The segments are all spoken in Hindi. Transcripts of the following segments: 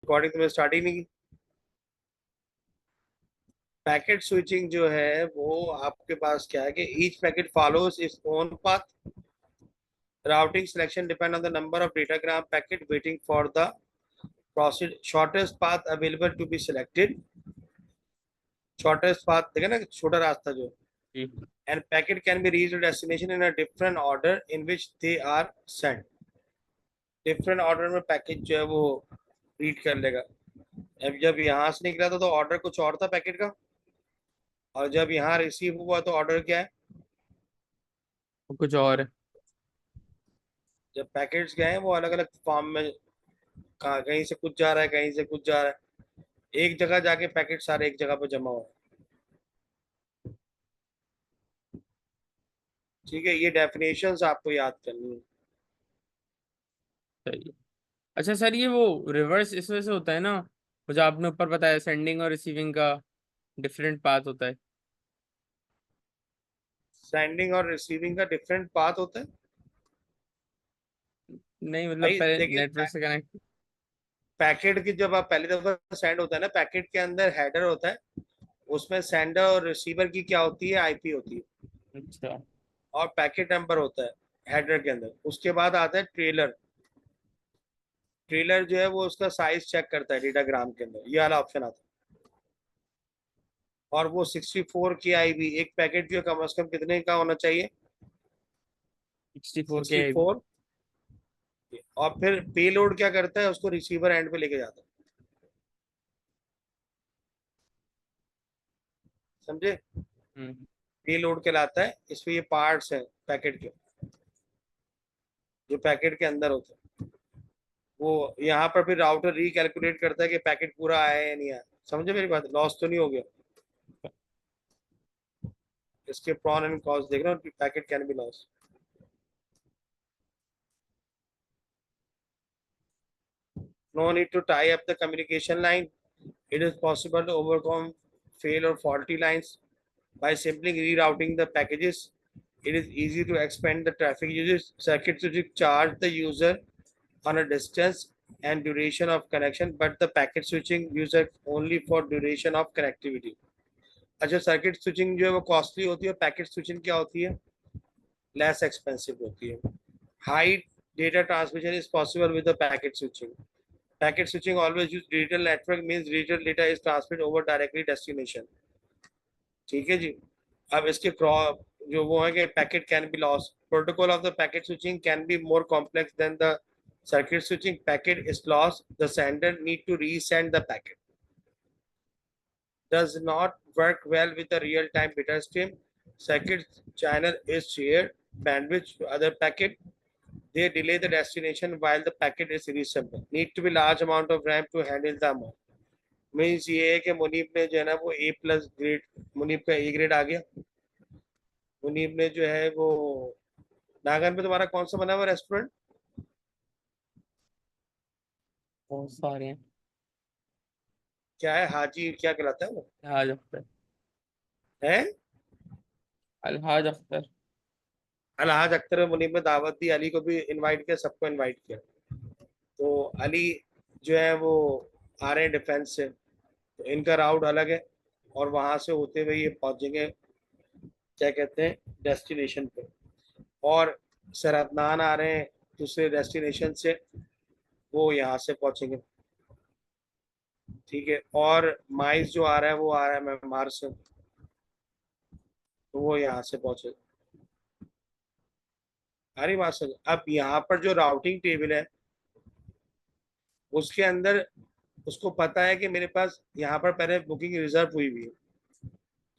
रिकॉर्डिंग तुमने स्टार्ट ही नहीं की। पैकेट स्विचिंग जो है वो आपके पास क्या है कि each packet follows its own path. Routing selection depend on the number of datagram packet waiting for the proceed shortest path available to be selected. Shortest path देखे ना, छोटा रास्ता जो, जी। And packet can be reached destination in a different order in which they are sent. Different order में पैकेट जो है वो रीड कर लेगा। अब जब यहाँ से निकला था तो ऑर्डर कुछ और था पैकेट का, और जब यहाँ रिसीव हुआ तो ऑर्डर क्या है। वो कुछ और है। जब पैकेट्स गए हैं वो अलग अलग फॉर्म में, कहाँ कहीं से कुछ जा रहा है, कहीं से कुछ जा रहा है, एक जगह जाके पैकेट सारे एक जगह पे जमा हुआ है। ठीक है, ये डेफिनेशंस आपको याद करनी है। सही है। अच्छा सर, ये वो रिवर्स इस वजह से होता है ना, वो जो आपने ऊपर बताया सेंडिंग और रिसीविंग का डिफरेंट पाथ होता है। सेंडिंग और रिसीविंग का डिफरेंट पाथ होता है। नहीं मतलब भाई पहले देखिए, नेटवर्क से कनेक्ट। पैकेट की जब आप पहली दफा सेंड होता है ना, पैकेट के अंदर हेडर होता है, उसमें सेंडर और रिसीवर की क्या होती है, आईपी होती है, अच्छा। और पैकेट नंबर होता है हेडर के अंदर। उसके बाद आता है ट्रेलर। ट्रेलर जो है वो उसका साइज चेक करता है डेटाग्राम के अंदर, ये वाला ऑप्शन आता है। और वो 64 की आईबी, एक पैकेट जो कम से कम कितने का होना चाहिए, 64 के। 64। और फिर पेलोड क्या करता है, उसको रिसीवर एंड पे लेके जाता है। समझे। हम्म। पेलोड कहलाता है, इसमें ये पार्ट्स हैं पैकेट के, जो पैकेट के अंदर होते हैं। वो यहाँ पर फिर राउटर रिकैलकुलेट करता है कि पैकेट पूरा आया है या नहीं आया। समझे मेरी बात, लॉस तो नहीं हो गया। इसके प्रॉन एंड कॉस्ट देख रहे हो, packet can be loss. No need to tie up the communication line. It is possible to overcome fail or faulty lines by simply rerouting the packages. It is easy to expand the traffic uses. Circuit switching charge the user on a distance and duration of connection, but the packet switching user only for duration of connectivity. अच्छा, सर्किट स्विचिंग जो है वो कॉस्टली होती है, पैकेट स्विचिंग क्या होती है, लेस एक्सपेंसिव होती है। High data transmission is possible with the packet switching. Packet switching always use digital network, means digital data is transmitted over directly destination। ठीक है जी। अब इसके जो वो है कि packet can be loss. Protocol of the packet switching can be more complex than the circuit switching। Packet is lost, the sender need to resend the packet, does not work well with the real-time data stream। Circuit channel is shared bandwidth to other packet, they delay the destination while the packet is reassembled। Need to be large amount of RAM to handle the amount। Means ये है कि मुनीब ने जो है ना वो ए प्लस ग्रेड, मुनीब का ए ग्रेड आ गया। मुनीब ने जो है वो, नागन में तुम्हारा कौन सा बना हुआ रेस्टोरेंट, बहुत सारे हैं। क्या है, हाजी क्या कहलाता है वो, अलहाज अख्तर। है अलहाज अख्तर। अलहाज अख्तर। मुनीब ने दावत दी, अली को भी इनवाइट किया, सबको इनवाइट किया। तो अली जो है वो आ रहे हैं डिफेंस से, तो इनका राउट अलग है, और वहां से होते हुए ये पहुंचेंगे, क्या कहते हैं, डेस्टिनेशन पे। और सर अदनान आ रहे हैं दूसरे डेस्टिनेशन से, वो यहाँ से पहुंचेंगे। ठीक है, और माइस जो आ रहा है वो आ रहा है म्यांमार से, तो वो यहाँ से पहुंचे। अरे बात सर, अब यहाँ पर जो राउटिंग टेबल है उसके अंदर उसको पता है कि मेरे पास यहाँ पर पहले बुकिंग रिजर्व हुई हुई है,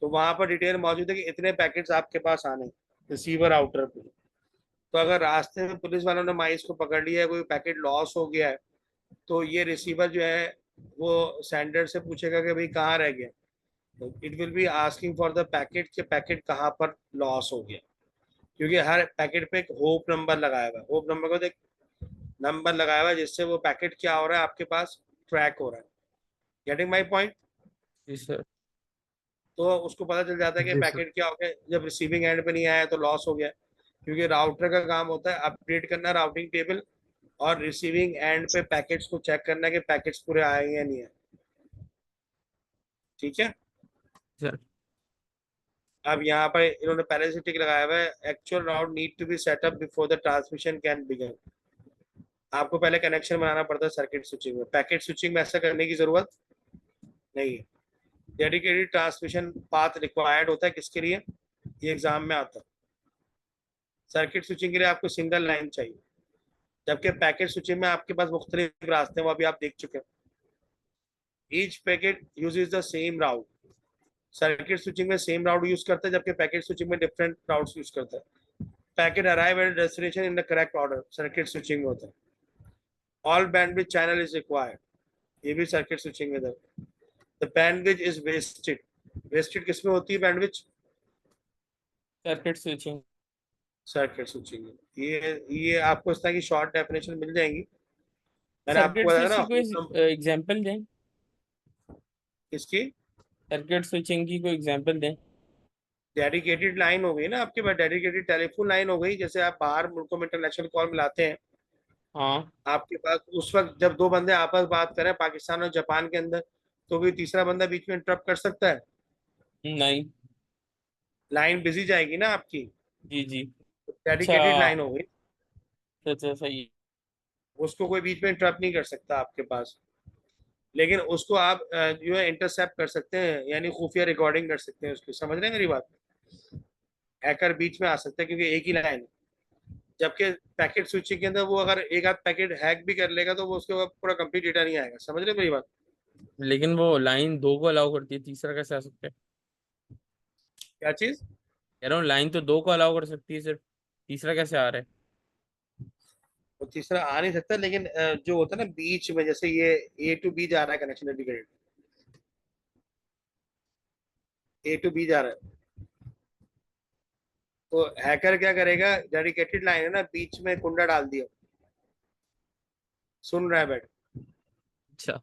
तो वहां पर डिटेल मौजूद है कि इतने पैकेट्स आपके पास आने रिसीवर आउटर पे। तो अगर रास्ते में पुलिस वालों ने माइस को पकड़ लिया है, कोई पैकेट लॉस हो गया है, तो ये रिसीवर जो है वो सेंडर से पूछेगा कि भाई कहाँ रह गया। तो it will be asking for the packet, कि पैकेट कहाँ पर लॉस हो गया, क्योंकि हर पैकेट पे एक होप नंबर लगाया हुआ है। होप नंबर को देख, नंबर लगाया हुआ है जिससे वो पैकेट क्या हो रहा है आपके पास, ट्रैक हो रहा है। Getting my point. जी सर। तो उसको पता चल जाता है कि जी सर। पैकेट क्या हो गया, जब रिसीविंग एंड पे नहीं आया तो लॉस हो गया। क्योंकि राउटर का काम होता है अपडेट करना राउटिंग टेबल, और रिसीविंग एंड पे पैकेट्स को चेक करना है कि पैकेट्स पूरे आए हैं या नहीं है। ठीक है। सर। अब यहाँ पर इन्होंने पहले से टिक लगाया हुआ है, actual route need to be setup before the transmission can begin. आपको पहले कनेक्शन बनाना पड़ता है सर्किट स्विचिंग में, पैकेट स्विचिंग में ऐसा करने की जरूरत नहीं है। डेडिकेटेड ट्रांसमिशन पाथ रिक्वायर्ड होता है किसके लिए, ये एग्जाम में आता है। सर्किट स्विचिंग के लिए आपको सिंगल लाइन चाहिए, जबकि पैकेट स्विचिंग में आपके पास मुख्तलिफ रास्ते हैं, वो अभी आप देख चुके हैं। Each packet uses the same route. Circuit switching में सेम राउट यूज करता है, जबकि पैकेट स्विचिंग में डिफरेंट राउट्स यूज करता है। Packet arrive at destination in the correct order, circuit switching में होता है। All bandwidth channel is required, ये भी सर्किट स्विचिंग में था। The bandwidth is wasted, wasted किसमें होती है bandwidth, circuit switching. Circuit switching में। ये आपको इस तरह की शॉर्ट डेफिनेशन मिल जाएंगी, मैंने आपको सर्किट बताया स्विच ना। की कोई एग्जांपल दें, इसकी सर्किट स्विचिंग की कोई एग्जांपल दें। डेडिकेटेड लाइन हो गई ना आपके पास, डेडिकेटेड टेलीफोन लाइन हो गई, जैसे आप बाहर मुल्कों में इंटरनेशनल कॉल मिलाते हैं, हाँ। आपके पास उस वक्त जब दो बंदे आपस बात करें पाकिस्तान और जापान के अंदर, तो भी तीसरा बंदा बीच में इंटरप्ट कर सकता है, नहीं। लाइन बिजी जाएगी ना आपकी, जी जी। अच्छा। डेडिकेटेड लाइन हो गई, अच्छा सही। उसको कोई बीच में इंटरप्ट नहीं कर सकता आपके पास। लेकिन उसको आप जो है इंटरसेप्ट कर सकते हैं, यानी खुफिया रिकॉर्डिंग कर सकते हैं उसकी, समझ रहे हैं मेरी बात। हैकर बीच में आ सकता है क्योंकि एक ही लाइन है, जबकि पैकेट स्विचिंग के अंदर वो अगर एक आध पैकेट हैक भी कर लेगा तो वो उसके बाद पूरा कंप्लीट डेटा नहीं आएगा, समझ रहे हैं मेरी बात। लेकिन वो लाइन दो को अलाउ करती है, तीसरा कैसे आ सकता है? क्या चीज, कह रहा हूँ लाइन तो दो को अलाउ कर सकती है सिर्फ, तीसरा कैसे आ रहा है? वो तीसरा आ नहीं सकता, लेकिन जो होता है ना बीच में, जैसे ये ए टू बी जा रहा है connection dedicated, A to B जा रहा है, तो हैकर क्या करेगा, डेडिकेटेड लाइन है ना, बीच में कुंडा डाल दिया, सुन रहा है बैठ, अच्छा।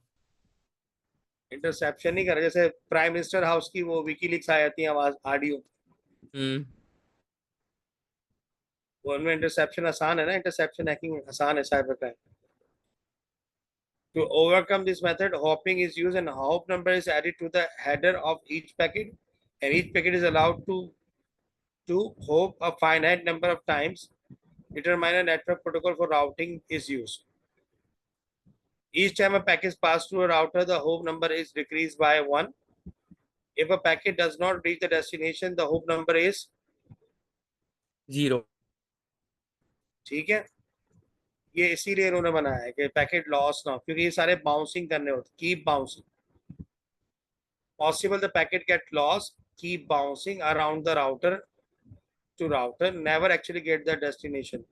इंटरसेप्शन नहीं कर रहा। जैसे प्राइम मिनिस्टर हाउस की वो विकीलीक्स आ जाती है आवाज ऑडियो, हम्म। वो उनमें इंटरसेप्शन आसान है ना, इंटरसेप्शन हैकिंग आसान है cyber crime. To overcome this method, hopping is used and hop number is added to the header of each packet, and each packet is allowed to hop a finite number of times. Determine a network protocol for routing is used. Each time a packet passes through a router, the hop number is decreased by 1. If a packet does not reach the destination, the hop number is, zero. ठीक है। ये इसीलिए इन्होंने बनाया है कि पैकेट लॉस ना हो, क्योंकि ये सारे बाउंसिंग करने होते, keep bouncing. Possible the packet get lost, keep bouncing around the router to router, never actually get the destination.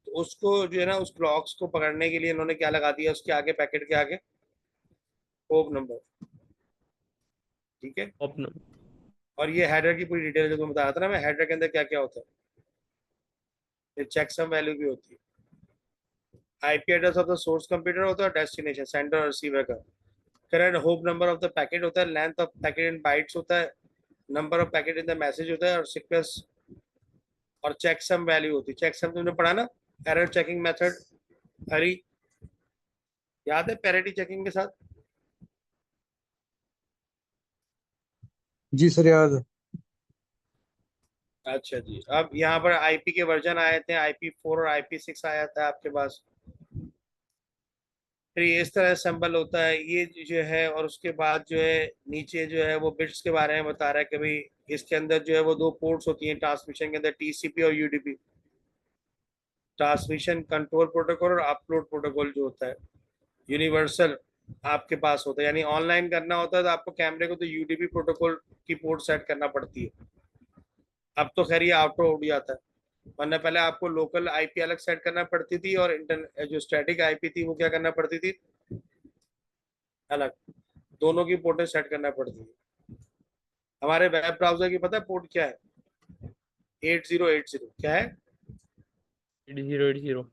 तो उसको जो है ना, उस ब्लॉक्स को पकड़ने के लिए इन्होंने क्या लगा दिया उसके आगे, पैकेट के आगे होप नंबर, ठीक है। ओपन। और ये हेडर की पूरी डिटेल जो तुम बता रहा था ना मैं, हेडर के अंदर क्या क्या होता है, ये चेक सम वैल्यू भी होती है। IP address of the source computer होता है, डेस्टिनेशन सेंडर और रिसीवर का, current hope number of the packet होता है, length of packet in bytes होता है, number of packet in the message होता है, और सीक्वेंस और चेक सम वैल्यू होती है। चेक सम तुमने पढ़ा ना, एरर चेकिंग मेथड, हरी याद है पैरिटी चेकिंग के साथ। जी सर याद है। अच्छा जी, अब यहाँ पर आईपी के वर्जन आए थे, IP4 और IP6 आया था आपके पास। फिर ये इस तरह सिंबल होता है ये जो है, और उसके बाद जो है नीचे जो है वो बिट्स के बारे में बता रहा है कि भाई इसके अंदर जो है वो दो पोर्ट्स होती हैं ट्रांसमिशन के अंदर, TCP और UDP, ट्रांसमिशन कंट्रोल प्रोटोकॉल और अपलोड प्रोटोकॉल जो होता है यूनिवर्सल आपके पास होता है। यानी ऑनलाइन करना होता है तो आपको कैमरे को तो UDP प्रोटोकॉल की पोर्ट सेट करना पड़ती है। अब तो खैर ये ऑटो उड़ जाता है, वरना पहले आपको लोकल आईपी अलग सेट करना पड़ती थी, और इंटर जो स्टैटिक आईपी थी वो क्या करना पड़ती थी, अलग, दोनों की पोर्टें सेट करना पड़ती थी। हमारे वेब ब्राउजर की पता है पोर्ट क्या है, 8080 क्या है, 8080।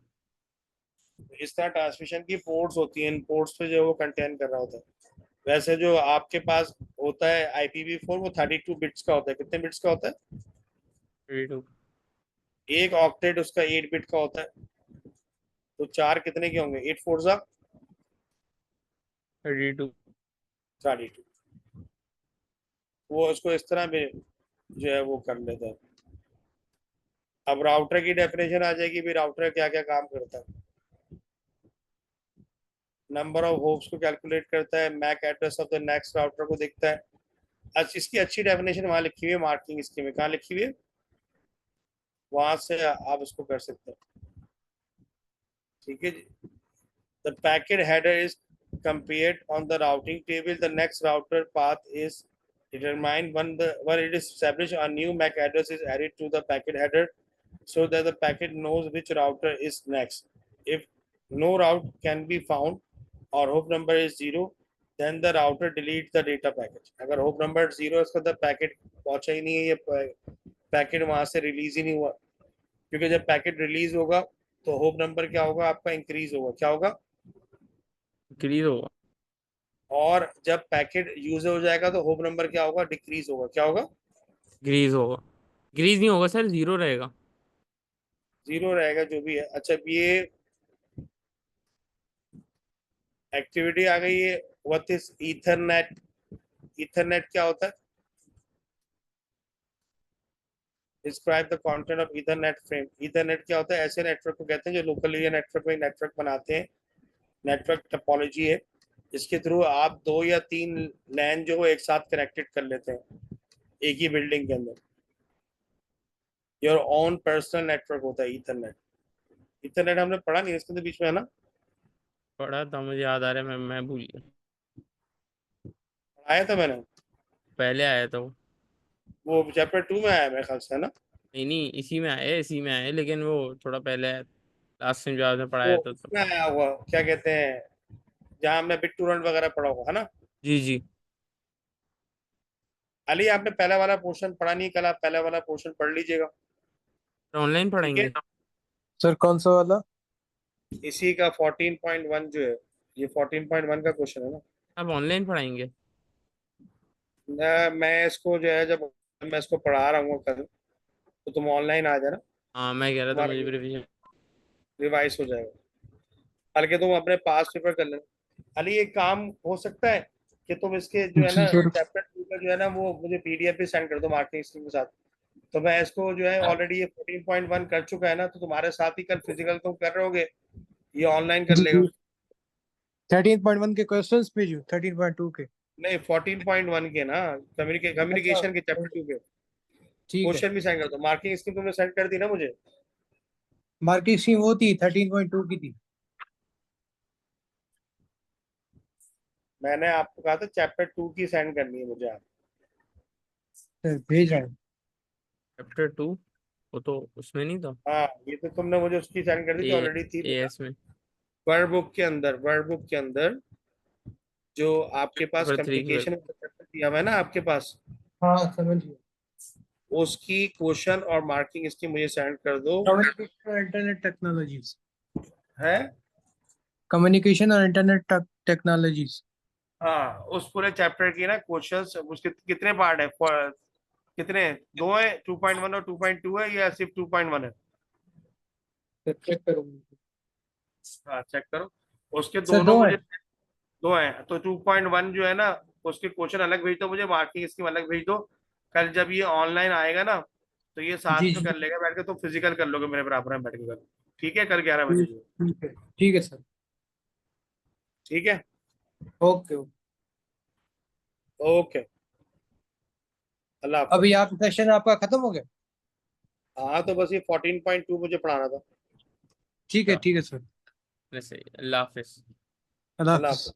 इस तरह ट्रांसमिशन की पोर्ट्स होती हैं, इन पोर्ट्स पे जो है वो कंटेन कर रहा होता है। वैसे जो आपके पास होता है IPv4 वो 32 बिट्स का होता है, कितने बिट्स का होता है, एक ऑक्टेट उसका 8 बिट का होता है। तो 4 कितने के होंगे? 8 4 जा 32। 32। वो उसको इस तरह में जो है वो कर लेता है। अब राउटर की डेफिनेशन आ जाएगी, भी राउटर क्या क्या काम करता है। नंबर ऑफ होप्स को कैलकुलेट करता है, MAC address of the next router को देखता है। अच्छा, इसकी अच्छी डेफिनेशन वहां लिखी हुई है मार्किंग स्कीम में। कहाँ लिखी हुई है? वहां से आप इसको कर सकते हैं। ठीक है जी। The packet header is compared on the routing table. The next router path is determined when it is established. A new MAC address is added to the packet header so that the packet knows which router is next. If no route can be found or hope number is 0, then the router deletes the data package. अगर hope number 0 है, इसका तो पैकेट पहुंचा ही नहीं है, ये पैकेट वहां से रिलीज ही नहीं हुआ। क्योंकि जब पैकेट रिलीज होगा तो होप नंबर क्या होगा आपका? इंक्रीज होगा। क्या होगा? इंक्रीज होगा। और जब पैकेट यूज हो जाएगा तो होप नंबर क्या होगा? डिक्रीज होगा। क्या होगा? ग्रीज होगा। ग्रीज नहीं होगा सर, 0 रहेगा। 0 रहेगा जो भी है। अच्छा, अब ये एक्टिविटी आ गई है। What is Ethernet? ईथरनेट क्या होता है? Describe the content of Ethernet frame. Ethernet क्या होता है? ऐसे नेटवर्क को कहते हैं जो लोकल एरिया नेटवर्क में नेटवर्क बनाते हैं। नेटवर्क टोपोलॉजी है जिसके थ्रू आप 2 या 3 लैन जो है एक साथ कनेक्टेड कर लेते हैं एक ही बिल्डिंग के अंदर। योर ओन पर्सनल नेटवर्क होता है ईथरनेट। ईथरनेट हमने पढ़ा नहीं इसके तो बीच में, है ना? पढ़ा था, मुझे याद आ रहा है, मैं भूल गया। पढ़ाया था मैंने। पहले आया था वो। वो चैप्टर 2 में आया मेरे ख्याल से, है ना? नहीं नहीं, इसी में आए, लेकिन वो थोड़ा पहले आया। लास्ट टाइम जो आपने वो पढ़ाया था तब। उसमें आया हुआ, क्या कहते हैं, जहाँ हमने बिट टू रन वगैरह पढ़ा होगा, है ना? जी जी। अली, आपने पहला वाला पोर्शन पढ़ा नहीं कल, आप पहला वाला पोर्शन पढ़ लीजिएगा। ऑनलाइन ठीक है। पढ़ाएंगे। सर कौन सा वाला? इसी का 14.1 जो है, ये 14.1 का क्वेश्चन है ना। आप ऑनलाइन पढ़ाएंगे? मैं इसको जो है, जब मैं इसको पढ़ा रहा हूँ कल, तो तुम ऑनलाइन आ जाना। हाँ, मैं कह रहा था मुझे तुम्हारा भी रिवीजन। रिवाइज हो जाएगा। बल्कि तुम अपने पास पेपर कर लेना। अली, एक काम हो सकता है कि तुम इसके जो है जी ना सर। चैप्टर 2 का जो है ना वो मुझे पीडीएफ भी सेंड कर दो मार्किंग स्कीम के साथ। तो मैं इसको जो है ऑलरेडी ये 14.1 कर चुका है ना, तो तुम्हारे साथ ही कल फिजिकल तुम कर रहोगे, ये ऑनलाइन कर जी लेगा। 13.1 के क्वेश्चंस भेजू 13.2 के? नहीं, 14.1 के ना, अच्छा कम्युनिकेशन के चैप्टर 2 के ठीक है। क्वेश्चन भी सेंड कर दो। मार्किंग स्कीम तुमने सेंड कर दी ना मुझे? मार्केट स्कीम वो थी 13.2 की थी। मैंने आपको कहा था चैप्टर 2 की सेंड करनी है मुझे आप। सर भेज रहा हूँ। चैप्टर 2 वो तो उसमें नहीं था। हाँ, ये तो तुमने मुझे उसकी सेंड कर दी ए थी, ऑलरेडी थी मेरा। एएस में। वर्ड बुक के अंदर जो आपके पास पेपर 3 की। कम्युनिकेशन का चैप्टर दिया हुआ है ना आपके पास, हाँ समझ गया। उसकी क्वेश्चन और मार्किंग इसकी मुझे सेंड कर दो। कम्युनिकेशन और इंटरनेट टेक्नोलॉजीज। है। कम्युनिकेशन और इंटरनेट टेक्नोलॉजीज। हाँ, उस पूरे चैप्टर की ना क्वेश्चंस, उसके कितने पार्ट है? कितने? दो है, 2.1 और 2.2 है, या सिर्फ 2.1 है? चेक करूंगा। हाँ, चेक करो। उसके सर दोनों दो है। मुझे दो हैं, तो 2.1 जो है ना उसके क्वेश्चन अलग भेज दो, मुझे मार्किंग इसकी अलग भेज दो। कल जब ये ऑनलाइन आएगा ना तो ये जी साथ में जी कर लेगा बैठ के, तो फिजिकल कर लोगे मेरे बराबर में बैठ के कल। ठीक है, कल 11 बजे ठीक जो। ठीक है। ठीक है सर। ठीक है। Okay okay. ओके। अल्लाह अभी हाफिज। आप सेशन आपका खत्म हो गया? हाँ, तो बस ये 14.2 मुझे पढ़ाना था। ठीक है सर। वैसे अल्लाह हाफिज। अल्लाह अल्लाह हाफिज। हाफिज।